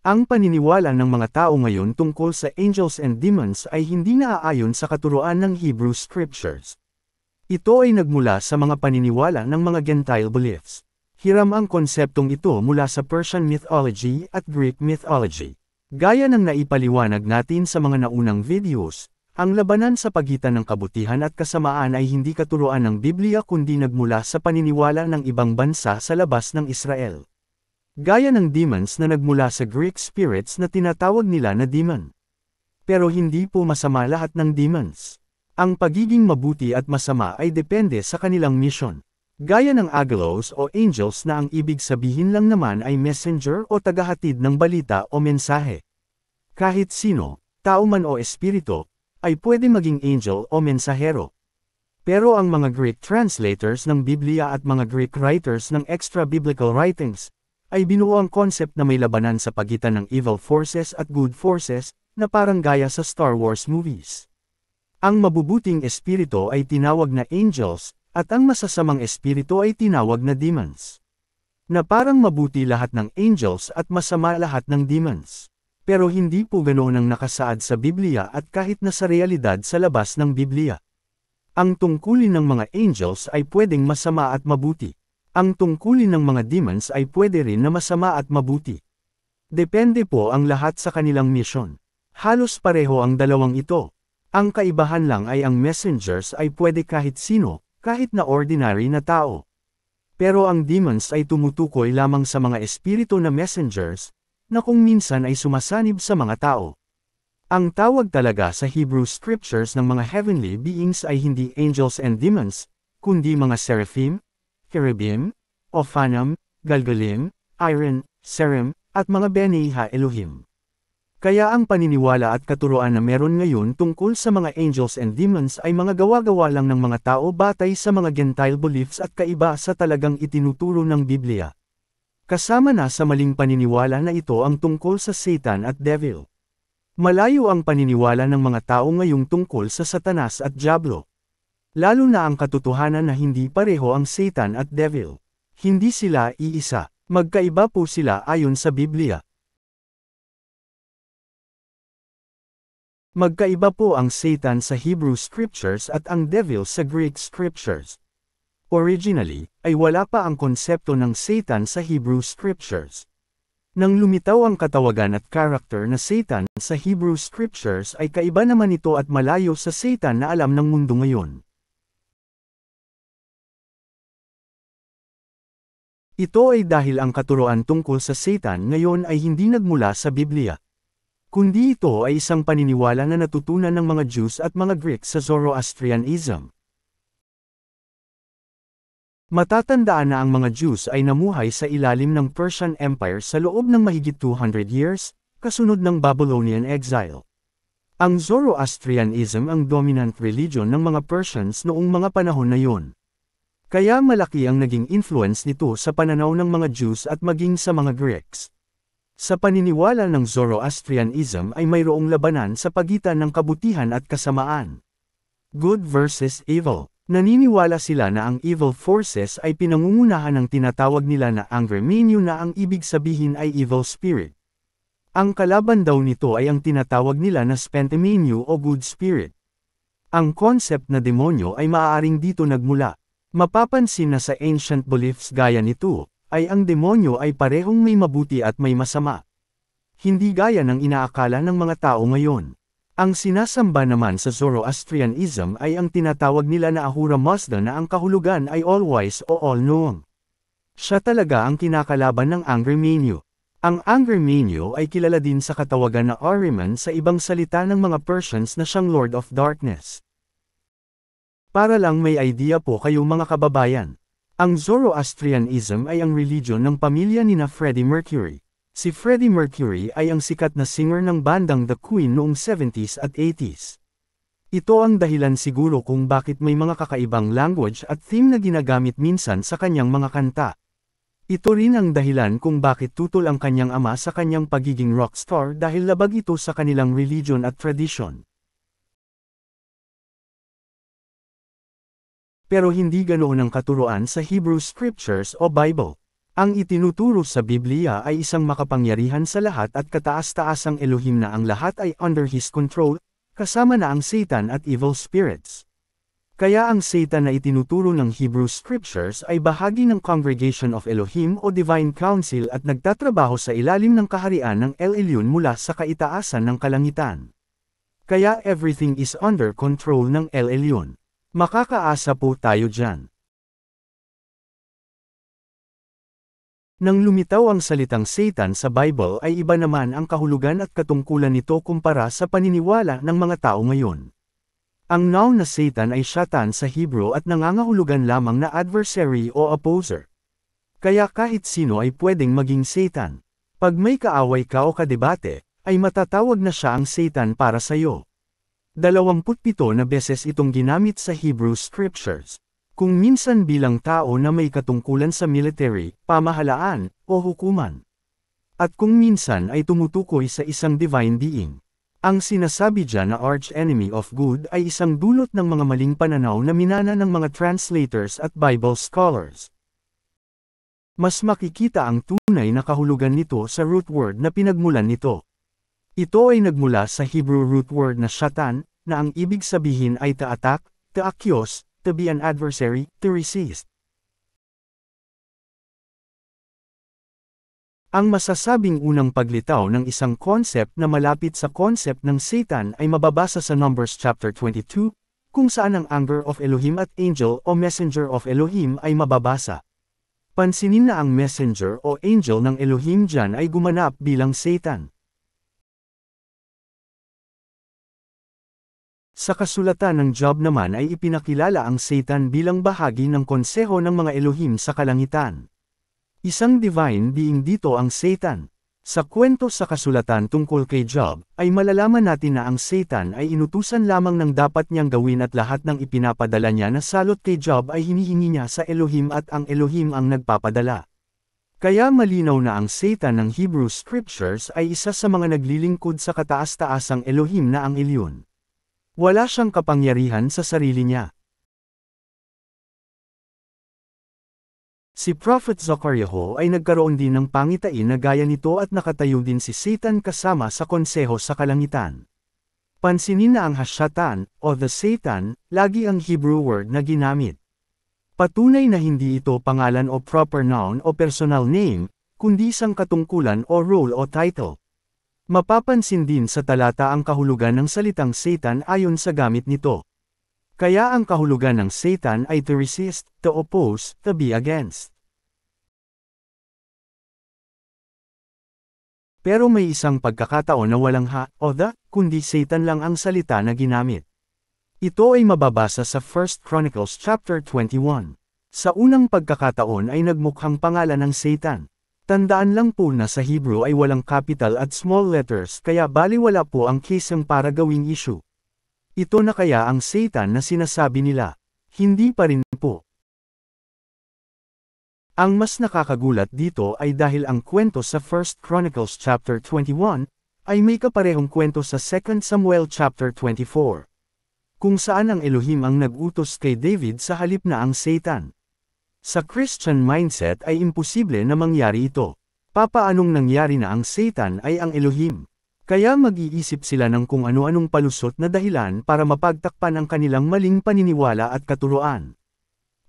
Ang paniniwala ng mga tao ngayon tungkol sa angels and demons ay hindi naaayon sa katuruan ng Hebrew Scriptures. Ito ay nagmula sa mga paniniwala ng mga Gentile beliefs. Hiram ang konseptong ito mula sa Persian mythology at Greek mythology. Gaya ng naipaliwanag natin sa mga naunang videos, ang labanan sa pagitan ng kabutihan at kasamaan ay hindi katuruan ng Biblia kundi nagmula sa paniniwala ng ibang bansa sa labas ng Israel. Gaya ng demons na nagmula sa Greek spirits na tinatawag nila na demon. Pero hindi po masama lahat ng demons. Ang pagiging mabuti at masama ay depende sa kanilang mission. Gaya ng angelos o angels na ang ibig sabihin lang naman ay messenger o tagahatid ng balita o mensahe. Kahit sino, tao man o espiritu, ay pwede maging angel o mensahero. Pero ang mga Greek translators ng Biblia at mga Greek writers ng extra-biblical writings, ay binuo ang concept na may labanan sa pagitan ng evil forces at good forces, na parang gaya sa Star Wars movies. Ang mabubuting espiritu ay tinawag na angels, at ang masasamang espiritu ay tinawag na demons. Na parang mabuti lahat ng angels at masama lahat ng demons. Pero hindi po ganoon ang nakasaad sa Biblia at kahit na sa realidad sa labas ng Biblia. Ang tungkulin ng mga angels ay pwedeng masama at mabuti. Ang tungkulin ng mga demons ay pwede rin na masama at mabuti. Depende po ang lahat sa kanilang mission. Halos pareho ang dalawang ito. Ang kaibahan lang ay ang messengers ay pwede kahit sino, kahit na ordinary na tao. Pero ang demons ay tumutukoy lamang sa mga espiritu na messengers, na kung minsan ay sumasanib sa mga tao. Ang tawag talaga sa Hebrew Scriptures ng mga heavenly beings ay hindi angels and demons, kundi mga seraphim, cherubim, ophanim, galgalim, iron, serim, at mga Bnei Ha-Elohim. Kaya ang paniniwala at katuruan na meron ngayon tungkol sa mga angels and demons ay mga gawa-gawa lang ng mga tao batay sa mga Gentile beliefs at kaiba sa talagang itinuturo ng Biblia. Kasama na sa maling paniniwala na ito ang tungkol sa Satan at Devil. Malayo ang paniniwala ng mga tao ngayong tungkol sa Satanas at Diablo. Lalo na ang katotohanan na hindi pareho ang Satan at Devil. Hindi sila iisa. Magkaiba po sila ayon sa Biblia. Magkaiba po ang Satan sa Hebrew Scriptures at ang Devil sa Greek Scriptures. Originally, ay wala pa ang konsepto ng Satan sa Hebrew Scriptures. Nang lumitaw ang katawagan at karakter na Satan sa Hebrew Scriptures ay kaiba naman ito at malayo sa Satan na alam ng mundo ngayon. Ito ay dahil ang katuruan tungkol sa Satan ngayon ay hindi nagmula sa Biblia. Kundi ito ay isang paniniwala na natutunan ng mga Jews at mga Greek sa Zoroastrianism. Matatandaan na ang mga Jews ay namuhay sa ilalim ng Persian Empire sa loob ng mahigit 200 years, kasunod ng Babylonian exile. Ang Zoroastrianism ang dominant religion ng mga Persians noong mga panahon na yun. Kaya malaki ang naging influence nito sa pananaw ng mga Jews at maging sa mga Greeks. Sa paniniwala ng Zoroastrianism ay mayroong labanan sa pagitan ng kabutihan at kasamaan. Good versus evil. Naniniwala sila na ang evil forces ay pinangungunahan ng tinatawag nila na anger menu na ang ibig sabihin ay evil spirit. Ang kalaban daw nito ay ang tinatawag nila na spentemenu o good spirit. Ang concept na demonyo ay maaaring dito nagmula. Mapapansin na sa ancient beliefs gaya nito, ay ang demonyo ay parehong may mabuti at may masama. Hindi gaya ng inaakala ng mga tao ngayon. Ang sinasamba naman sa Zoroastrianism ay ang tinatawag nila na Ahura Mazda na ang kahulugan ay all-wise o all-knowing. Siya talaga ang kinakalaban ng anger menu. Ang anger menu ay kilala din sa katawagan na Ahriman sa ibang salita ng mga Persians na siyang Lord of Darkness. Para lang may idea po kayo mga kababayan. Ang Zoroastrianism ay ang religion ng pamilya nina Freddie Mercury. Si Freddie Mercury ay ang sikat na singer ng bandang The Queen noong 70s at 80s. Ito ang dahilan siguro kung bakit may mga kakaibang language at theme na ginagamit minsan sa kanyang mga kanta. Ito rin ang dahilan kung bakit tutol ang kanyang ama sa kanyang pagiging rockstar dahil labag ito sa kanilang religion at tradition. Pero hindi ganoon ang katuruan sa Hebrew Scriptures o Bible. Ang itinuturo sa Biblia ay isang makapangyarihan sa lahat at kataas-taasang Elohim na ang lahat ay under His control, kasama na ang Satan at evil spirits. Kaya ang Satan na itinuturo ng Hebrew Scriptures ay bahagi ng Congregation of Elohim o Divine Council at nagtatrabaho sa ilalim ng kaharian ng El Elyon mula sa kaitaasan ng kalangitan. Kaya everything is under control ng El Elyon. Makakaasa po tayo dyan. Nang lumitaw ang salitang Satan sa Bible ay iba naman ang kahulugan at katungkulan nito kumpara sa paniniwala ng mga tao ngayon. Ang noun na Satan ay Shatan sa Hebrew at nangangahulugan lamang na adversary o opposer. Kaya kahit sino ay pwedeng maging Satan. Pag may kaaway ka o kadebate, ay matatawag na siya ang Satan para sa iyo. 27 na beses itong ginamit sa Hebrew Scriptures. Kung minsan bilang tao na may katungkulan sa military, pamahalaan, o hukuman. At kung minsan ay tumutukoy sa isang divine being. Ang sinasabi dyan na arch-enemy of good ay isang dulot ng mga maling pananaw na minana ng mga translators at Bible scholars. Mas makikita ang tunay na kahulugan nito sa root word na pinagmulan nito. Ito ay nagmula sa Hebrew root word na shatan, na ang ibig sabihin ay to-attack, to-accuse, to be an adversary, to resist. Ang masasabing unang paglitaw ng isang concept na malapit sa concept ng Satan ay mababasa sa Numbers chapter 22, kung saan ang anger of Elohim at angel o messenger of Elohim ay mababasa. Pansinin na ang messenger o angel ng Elohim dyan ay gumanap bilang Satan. Sa kasulatan ng Job naman ay ipinakilala ang Satan bilang bahagi ng konseho ng mga Elohim sa kalangitan. Isang divine being dito ang Satan. Sa kwento sa kasulatan tungkol kay Job, ay malalaman natin na ang Satan ay inutusan lamang ng dapat niyang gawin at lahat ng ipinapadala niya na salot kay Job ay hinihingi niya sa Elohim at ang Elohim ang nagpapadala. Kaya malinaw na ang Satan ng Hebrew Scriptures ay isa sa mga naglilingkod sa kataas-taasang Elohim na ang Elyon. Wala siyang kapangyarihan sa sarili niya. Si Prophet Zacariaho ay nagkaroon din ng pangitain na gaya nito at nakatayo din si Satan kasama sa konseho sa kalangitan. Pansinin na ang Hashatan, o the Satan, lagi ang Hebrew word na ginamit. Patunay na hindi ito pangalan o proper noun o personal name, kundi isang katungkulan o role o title. Mapapansin din sa talata ang kahulugan ng salitang Satan ayon sa gamit nito. Kaya ang kahulugan ng Satan ay to resist, to oppose, to be against. Pero may isang pagkakataon na walang ha, o the, kundi Satan lang ang salita na ginamit. Ito ay mababasa sa 1 Chronicles chapter 21. Sa unang pagkakataon ay nagmukhang pangalan ng Satan. Tandaan lang po na sa Hebrew ay walang capital at small letters kaya baliwala po ang kisang para gawing issue. Ito na kaya ang Satan na sinasabi nila? Hindi pa rin po. Ang mas nakakagulat dito ay dahil ang kwento sa 1 Chronicles chapter 21 ay may kaparehong kwento sa 2 Samuel chapter 24. Kung saan ang Elohim ang nag-utos kay David sa halip na ang Satan. Sa Christian mindset ay imposible na mangyari ito. Papaanong nangyari na ang Satan ay ang Elohim? Kaya mag-iisip sila ng kung ano-anong palusot na dahilan para mapagtakpan ang kanilang maling paniniwala at katuruan.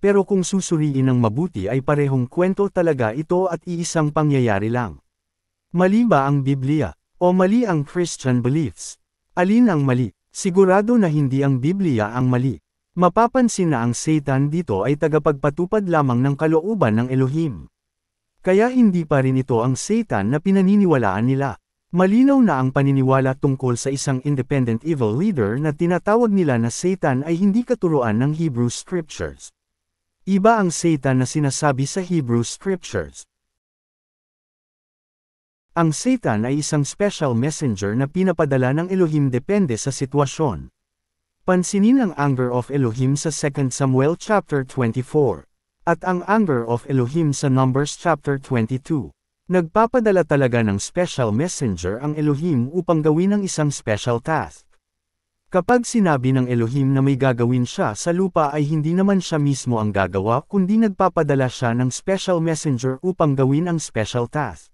Pero kung susuriin ng mabuti ay parehong kwento talaga ito at iisang pangyayari lang. Mali ba ang Biblia? O mali ang Christian beliefs? Alin ang mali? Sigurado na hindi ang Biblia ang mali. Mapapansin na ang Satan dito ay tagapagpatupad lamang ng kalooban ng Elohim. Kaya hindi pa rin ito ang Satan na pinaniniwalaan nila. Malinaw na ang paniniwala tungkol sa isang independent evil leader na tinatawag nila na Satan ay hindi katuruan ng Hebrew Scriptures. Iba ang Satan na sinasabi sa Hebrew Scriptures. Ang Satan ay isang special messenger na pinapadala ng Elohim depende sa sitwasyon. Pansinin ang anger of Elohim sa 2 Samuel chapter 24, at ang anger of Elohim sa Numbers chapter 22. Nagpapadala talaga ng special messenger ang Elohim upang gawin ang isang special task. Kapag sinabi ng Elohim na may gagawin siya sa lupa ay hindi naman siya mismo ang gagawa kundi nagpapadala siya ng special messenger upang gawin ang special task.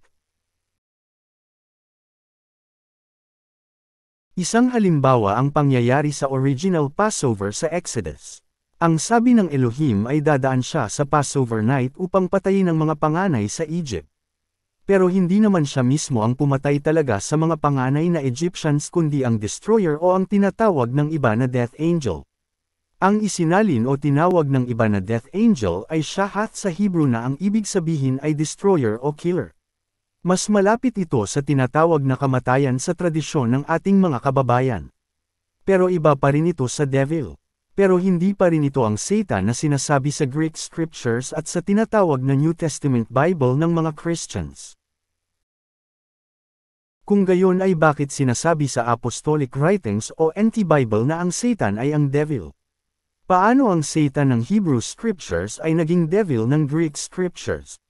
Isang halimbawa ang pangyayari sa original Passover sa Exodus. Ang sabi ng Elohim ay dadaan siya sa Passover night upang patayin ang mga panganay sa Egypt. Pero hindi naman siya mismo ang pumatay talaga sa mga panganay na Egyptians kundi ang destroyer o ang tinatawag ng iba na death angel. Ang isinalin o tinawag ng iba na death angel ay shahat sa Hebrew na ang ibig sabihin ay destroyer o killer. Mas malapit ito sa tinatawag na kamatayan sa tradisyon ng ating mga kababayan. Pero iba pa rin ito sa devil. Pero hindi pa rin ito ang Satan na sinasabi sa Greek scriptures at sa tinatawag na New Testament Bible ng mga Christians. Kung gayon ay bakit sinasabi sa apostolic writings o anti-Bible na ang Satan ay ang devil? Paano ang Satan ng Hebrew scriptures ay naging devil ng Greek scriptures?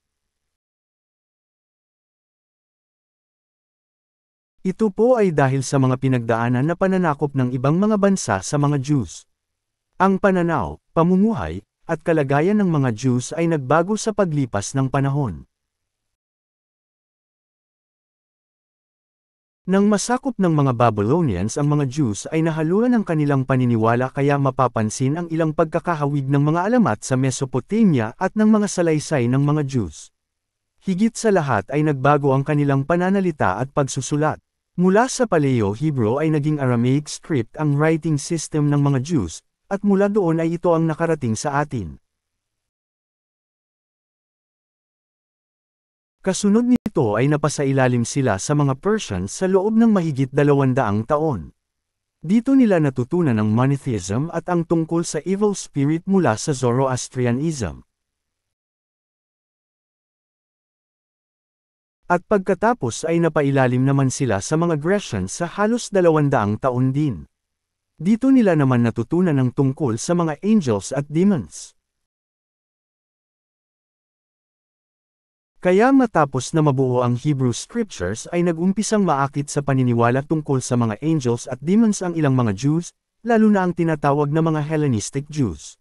Ito po ay dahil sa mga pinagdaanan na pananakop ng ibang mga bansa sa mga Jews. Ang pananaw, pamumuhay, at kalagayan ng mga Jews ay nagbago sa paglipas ng panahon. Nang masakop ng mga Babylonians ang mga Jews ay nahaluan ang kanilang paniniwala kaya mapapansin ang ilang pagkakahawig ng mga alamat sa Mesopotamia at ng mga salaysay ng mga Jews. Higit sa lahat ay nagbago ang kanilang pananalita at pagsusulat. Mula sa Paleo-Hebrew ay naging Aramaic script ang writing system ng mga Jews, at mula doon ay ito ang nakarating sa atin. Kasunod nito ay napasailalim sila sa mga Persians sa loob ng mahigit 200 taon. Dito nila natutunan ang monotheism at ang tungkol sa evil spirit mula sa Zoroastrianism. At pagkatapos ay napailalim naman sila sa mga Grecians sa halos 200 taon din. Dito nila naman natutunan ang tungkol sa mga angels at demons. Kaya matapos na mabuo ang Hebrew Scriptures ay nag-umpisang maakit sa paniniwala tungkol sa mga angels at demons ang ilang mga Jews, lalo na ang tinatawag na mga Hellenistic Jews.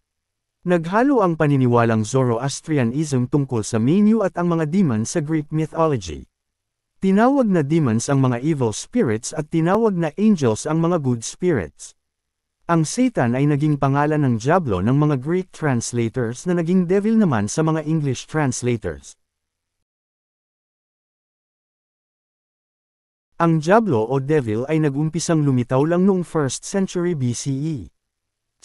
Naghalo ang paniniwalang Zoroastrianism tungkol sa Manu at ang mga demons sa Greek mythology. Tinawag na demons ang mga evil spirits at tinawag na angels ang mga good spirits. Ang Satan ay naging pangalan ng Diablo ng mga Greek translators na naging devil naman sa mga English translators. Ang Diablo o Devil ay nag-umpisang lumitaw lang noong 1st century BCE.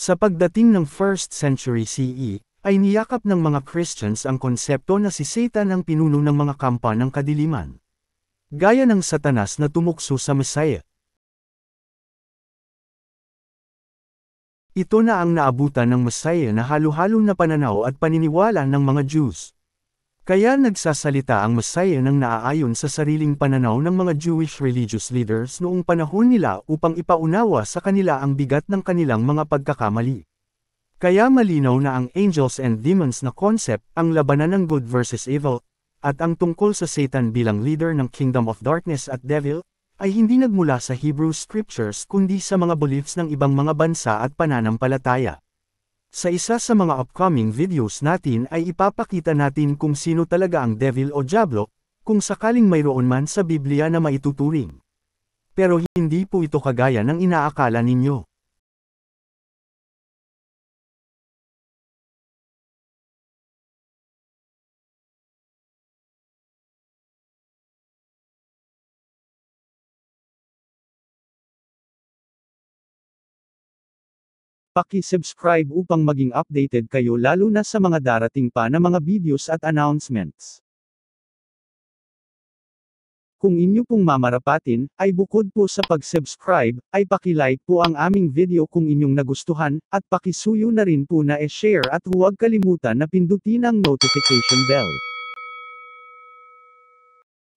Sa pagdating ng 1st century CE, ay niyakap ng mga Christians ang konsepto na si Satan ang pinuno ng mga kampa ng kadiliman. Gaya ng Satanas na tumukso sa Messiah. Ito na ang naabutan ng Messiah na halo-halong na pananaw at paniniwala ng mga Jews. Kaya nagsasalita ang Messiah ng naaayon sa sariling pananaw ng mga Jewish religious leaders noong panahon nila upang ipaunawa sa kanila ang bigat ng kanilang mga pagkakamali. Kaya malinaw na ang angels and demons na concept, ang labanan ng good versus evil, at ang tungkol sa Satan bilang leader ng Kingdom of Darkness at Devil, ay hindi nagmula sa Hebrew Scriptures kundi sa mga beliefs ng ibang mga bansa at pananampalataya. Sa isa sa mga upcoming videos natin ay ipapakita natin kung sino talaga ang Devil o Diablo, kung sakaling mayroon man sa Biblia na maituturing. Pero hindi po ito kagaya ng inaakala ninyo. Paki-subscribe upang maging updated kayo lalo na sa mga darating pa na mga videos at announcements. Kung inyo pong mamarapatin, ay bukod po sa pag-subscribe, ay paki-like po ang aming video kung inyong nagustuhan, at paki-suyo na rin po na e-share at huwag kalimutan na pindutin ang notification bell.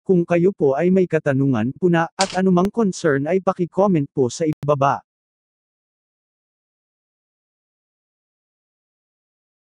Kung kayo po ay may katanungan po na, at anumang concern ay paki-comment po sa ibaba.